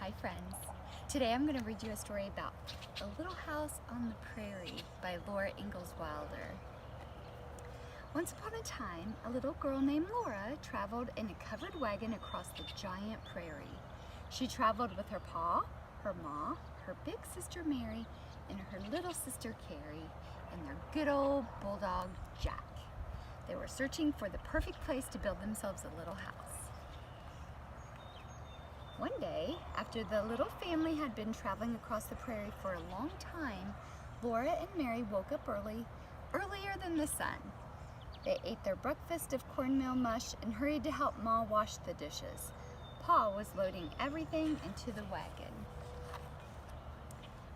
Hi friends. Today I'm going to read you a story about A Little House on the Prairie by Laura Ingalls Wilder. Once upon a time, a little girl named Laura traveled in a covered wagon across the giant prairie. She traveled with her pa, her ma, her big sister Mary, and her little sister Carrie, and their good old bulldog Jack. They were searching for the perfect place to build themselves a little house. One day, after the little family had been traveling across the prairie for a long time, Laura and Mary woke up earlier than the sun. They ate their breakfast of cornmeal mush and hurried to help Ma wash the dishes. Pa was loading everything into the wagon.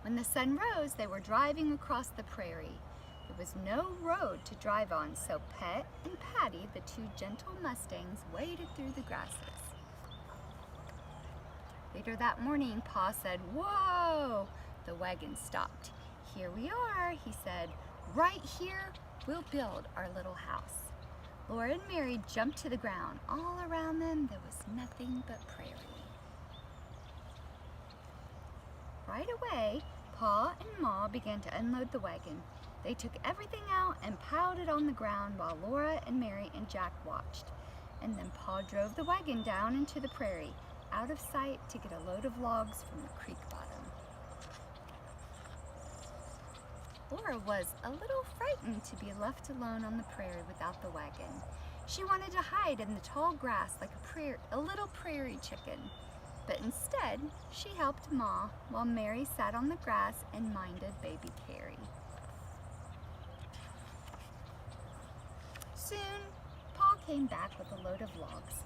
When the sun rose, they were driving across the prairie. There was no road to drive on, so Pet and Patty, the two gentle mustangs, waded through the grasses. Later that morning, Pa said, "Whoa!" The wagon stopped. "Here we are," he said. "Right here, we'll build our little house." Laura and Mary jumped to the ground. All around them, there was nothing but prairie. Right away, Pa and Ma began to unload the wagon. They took everything out and piled it on the ground while Laura and Mary and Jack watched. And then Pa drove the wagon down into the prairie, out of sight, to get a load of logs from the creek bottom. Laura was a little frightened to be left alone on the prairie without the wagon. She wanted to hide in the tall grass like a little prairie chicken. But instead, she helped Ma while Mary sat on the grass and minded baby Carrie. Soon, Pa came back with a load of logs.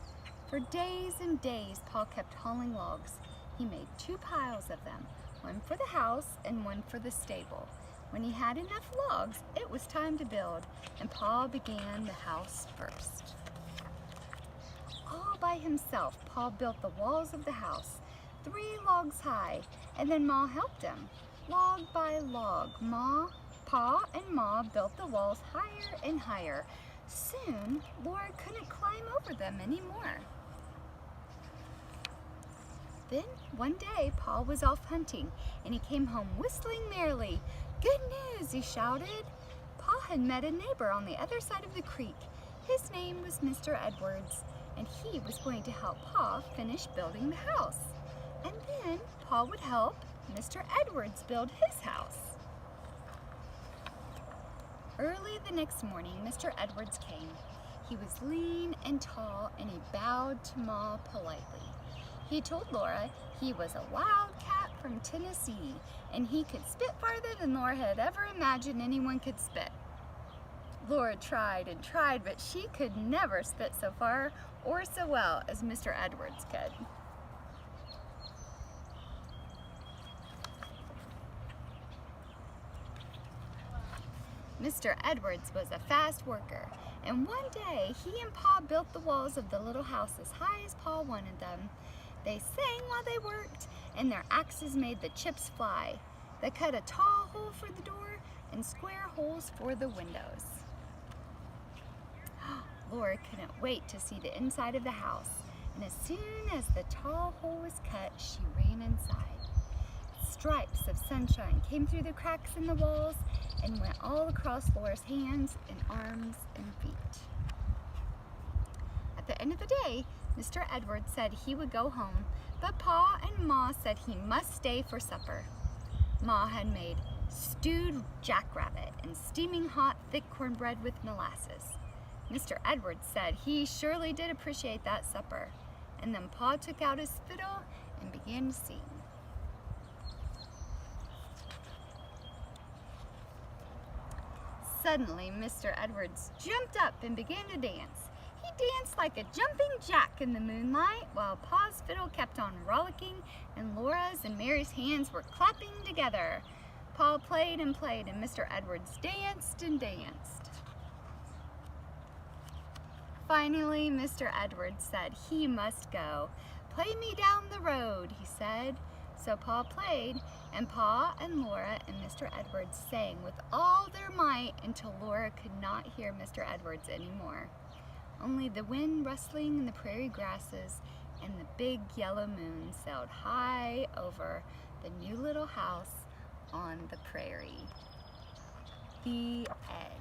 For days and days, Pa kept hauling logs. He made 2 piles of them, one for the house and one for the stable. When he had enough logs, it was time to build, and Pa began the house first. All by himself, Pa built the walls of the house, 3 logs high, and then Ma helped him. Log by log, Pa and Ma built the walls higher and higher. Soon, Laura couldn't climb over them anymore. Then, one day, Pa was off hunting, and he came home whistling merrily. "Good news!" he shouted. Pa had met a neighbor on the other side of the creek. His name was Mr. Edwards, and he was going to help Pa finish building the house. And then Pa would help Mr. Edwards build his house. Early the next morning, Mr. Edwards came. He was lean and tall, and he bowed to Ma politely. He told Laura he was a wildcat from Tennessee, and he could spit farther than Laura had ever imagined anyone could spit. Laura tried and tried, but she could never spit so far or so well as Mr. Edwards could. Mr. Edwards was a fast worker, and one day he and Pa built the walls of the little house as high as Pa wanted them. They sang while they worked, and their axes made the chips fly. They cut a tall hole for the door and square holes for the windows. Laura couldn't wait to see the inside of the house, and as soon as the tall hole was cut, she ran inside. Stripes of sunshine came through the cracks in the walls and went all across Laura's hands and arms and feet. At the end of the day, Mr. Edwards said he would go home, but Pa and Ma said he must stay for supper. Ma had made stewed jackrabbit and steaming hot thick cornbread with molasses. Mr. Edwards said he surely did appreciate that supper, and then Pa took out his fiddle and began to sing. Suddenly, Mr. Edwards jumped up and began to dance. He danced like a jumping jack in the moonlight, while Pa's fiddle kept on rollicking and Laura's and Mary's hands were clapping together. Pa played and played, and Mr. Edwards danced and danced. Finally, Mr. Edwards said he must go. "Play me down the road," he said. So Pa played, and Pa and Laura and Mr. Edwards sang with all their might until Laura could not hear Mr. Edwards anymore. Only the wind rustling in the prairie grasses and the big yellow moon sailed high over the new little house on the prairie. The end.